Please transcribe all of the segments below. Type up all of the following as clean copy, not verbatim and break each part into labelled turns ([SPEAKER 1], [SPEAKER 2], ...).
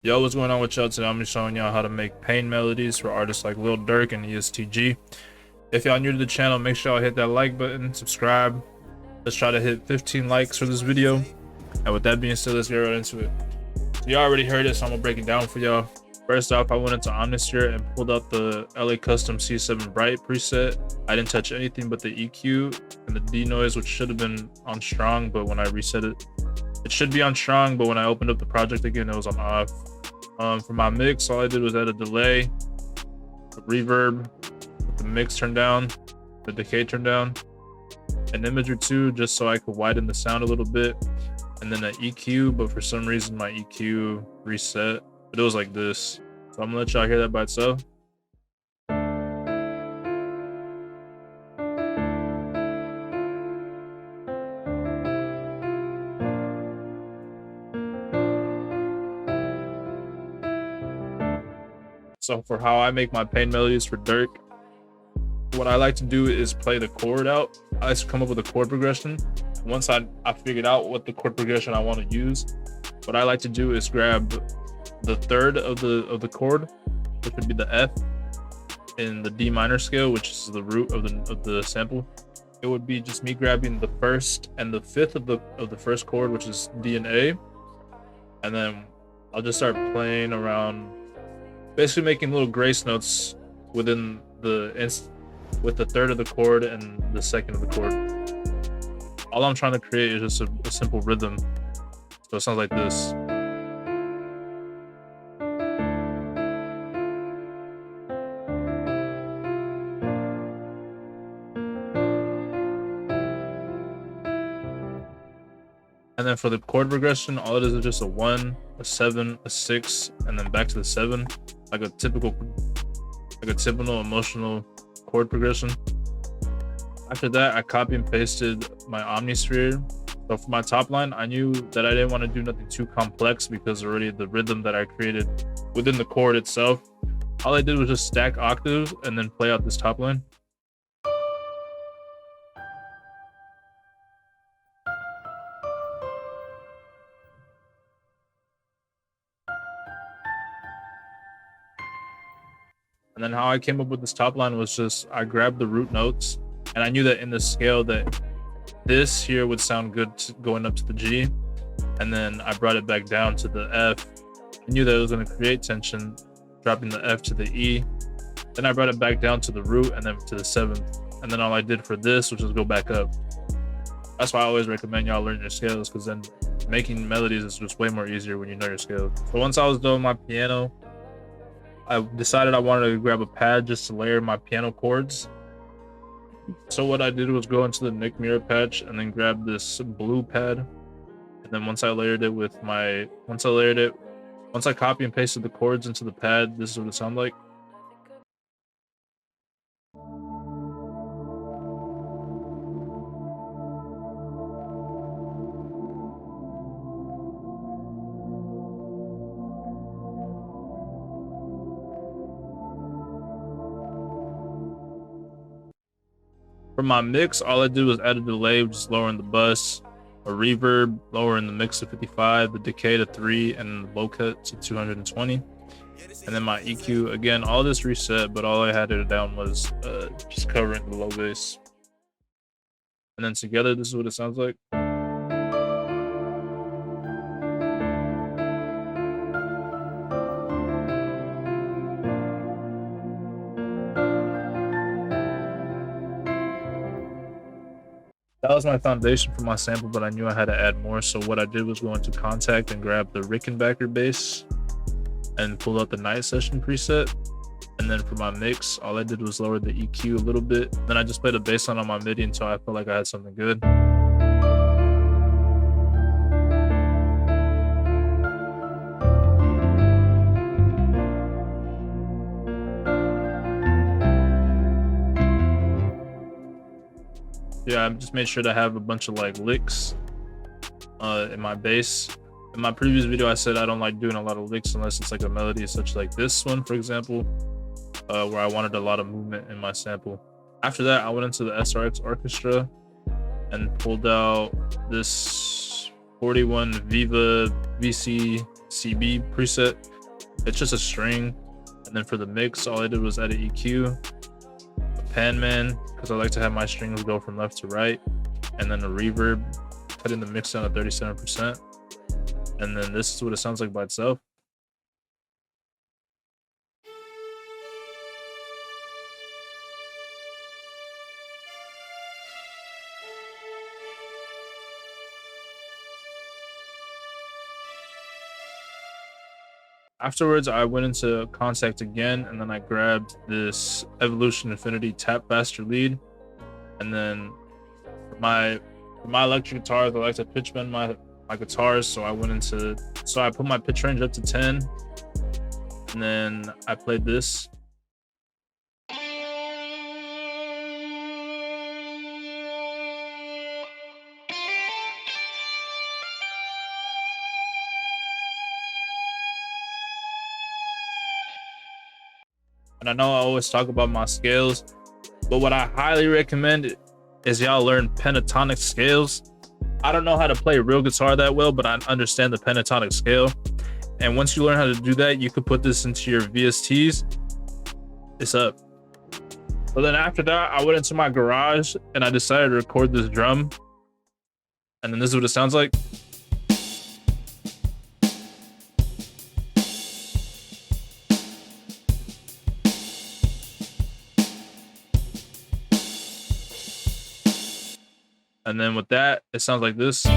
[SPEAKER 1] Yo, what's going on with y'all today? I'm just showing y'all how to make pain melodies for artists like Lil Durk and ESTG. If y'all new to the channel, make sure y'all hit that like button, subscribe. Let's try to hit 15 likes for this video. And with that being said, let's get right into it. So y'all already heard it, so I'm gonna break it down for y'all. First off, I went into Omnisphere and pulled out the LA Custom C7 Bright preset. I didn't touch anything but the EQ and the denoise, which should have been on strong, but when I reset it, it should be on strong, but when I opened up the project again, it was on off. For my mix, all I did was add a delay, the reverb, the mix turned down, the decay turned down, an image or two just so I could widen the sound a little bit, and then an EQ, but for some reason my EQ reset, but it was like this. So I'm gonna let y'all hear that by itself. So for how I make my pain melodies for Durk, what I like to do is play the chord out. I like to come up with a chord progression. Once I figured out what the chord progression I want to use, what I like to do is grab the third of the chord, which would be the F in the D minor scale, which is the root of the sample. It would be just me grabbing the first and the fifth of the first chord, which is D and A, and then I'll just start playing around, basically making little grace notes within with the third of the chord and the second of the chord. All I'm trying to create is just a simple rhythm. So it sounds like this. And then for the chord progression, all it is just a 1, a 7, a 6, and then back to the 7, like a typical emotional chord progression. After that, I copy and pasted my Omnisphere. So for my top line, I knew that I didn't want to do nothing too complex because already the rhythm that I created within the chord itself, all I did was just stack octaves and then play out this top line. And then how I came up with this top line was just, I grabbed the root notes and I knew that in the scale that this here would sound good going up to the G. And then I brought it back down to the F. I knew that it was going to create tension, dropping the F to the E. Then I brought it back down to the root and then to the 7th. And then all I did for this, which was go back up. That's why I always recommend y'all learn your scales, because then making melodies is just way more easier when you know your scales. So once I was done with my piano, I decided I wanted to grab a pad just to layer my piano chords. So what I did was go into the Nick Mirror patch and then grab this blue pad. And then once I copy and pasted the chords into the pad, this is what it sounded like. For my mix, all I did was add a delay, just lowering the bus, a reverb, lowering the mix to 55, the decay to 3, and the low cut to 220. And then my EQ, again, all this reset, but all I had it down was just covering the low bass. And then together, this is what it sounds like. That was my foundation for my sample, but I knew I had to add more. So what I did was go into Contact and grab the Rickenbacker bass and pull out the Night Session preset. And then for my mix, all I did was lower the EQ a little bit. Then I just played a bass line on my MIDI until I felt like I had something good. Yeah, I just made sure to have a bunch of like licks in my bass. In my previous video, I said I don't like doing a lot of licks unless it's like a melody such like this one, for example, where I wanted a lot of movement in my sample. After that, I went into the SRX Orchestra and pulled out this 41 Viva VC CB preset. It's just a string. And then for the mix, all I did was add an EQ, a pan man, because I like to have my strings go from left to right, and then a reverb, cutting the mix down to 37%. And then this is what it sounds like by itself. Afterwards, I went into Contact again, and then I grabbed this Evolution Infinity Tap Faster lead. And then for my electric guitars, I like to pitch bend my guitars, so I put my pitch range up to 10, and then I played this. And I know I always talk about my scales, but what I highly recommend is y'all learn pentatonic scales. I don't know how to play real guitar that well, but I understand the pentatonic scale. And once you learn how to do that, you could put this into your VSTs. It's up. So then after that, I went into my garage and I decided to record this drum. And then this is what it sounds like. And then with that, it sounds like this. So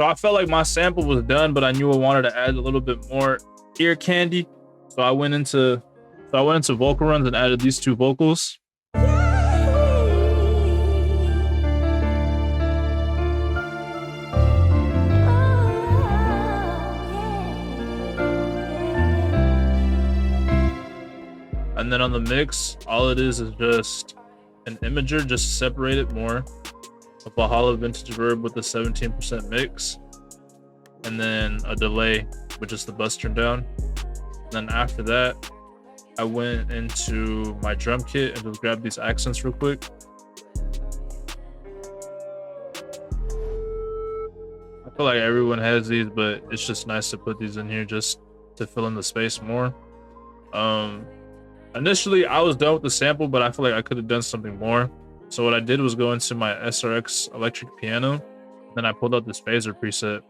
[SPEAKER 1] I felt like my sample was done, but I knew I wanted to add a little bit more ear candy. So I went into vocal runs and added these two vocals. And then on the mix, all it is just an imager, just to separate it more. A Valhalla vintage verb with a 17% mix. And then a delay, which is the bus turn down. And then after that, I went into my drum kit and just grabbed these accents real quick. I feel like everyone has these, but it's just nice to put these in here just to fill in the space more. Initially, I was done with the sample, but I feel like I could have done something more. So what I did was go into my SRX electric piano. Then I pulled out this phaser preset.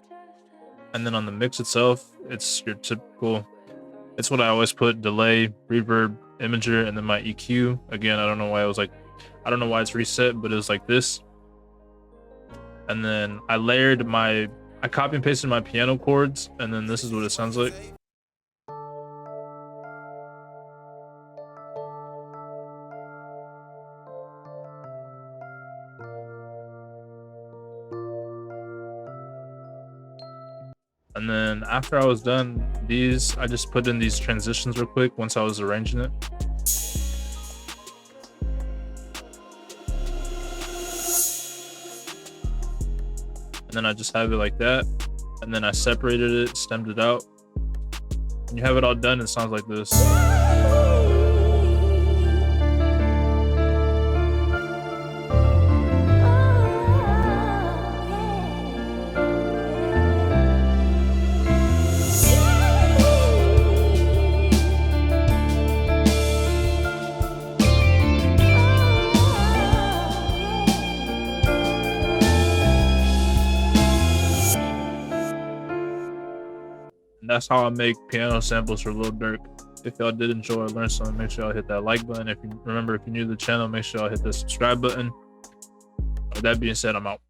[SPEAKER 1] And then on the mix itself, it's your typical, it's what I always put: delay, reverb, imager, and then my EQ. Again, I don't know why it's reset, but it was like this. And then I copy and pasted my piano chords, and then this is what it sounds like. And then after I was done these, I just put in these transitions real quick once I was arranging it. And then I just have it like that. And then I separated it, stemmed it out. When you have it all done, it sounds like this. And that's how I make piano samples for Lil Durk. If y'all did enjoy or learn something, make sure y'all hit that like button. If you're new to the channel, make sure y'all hit the subscribe button. With that being said, I'm out.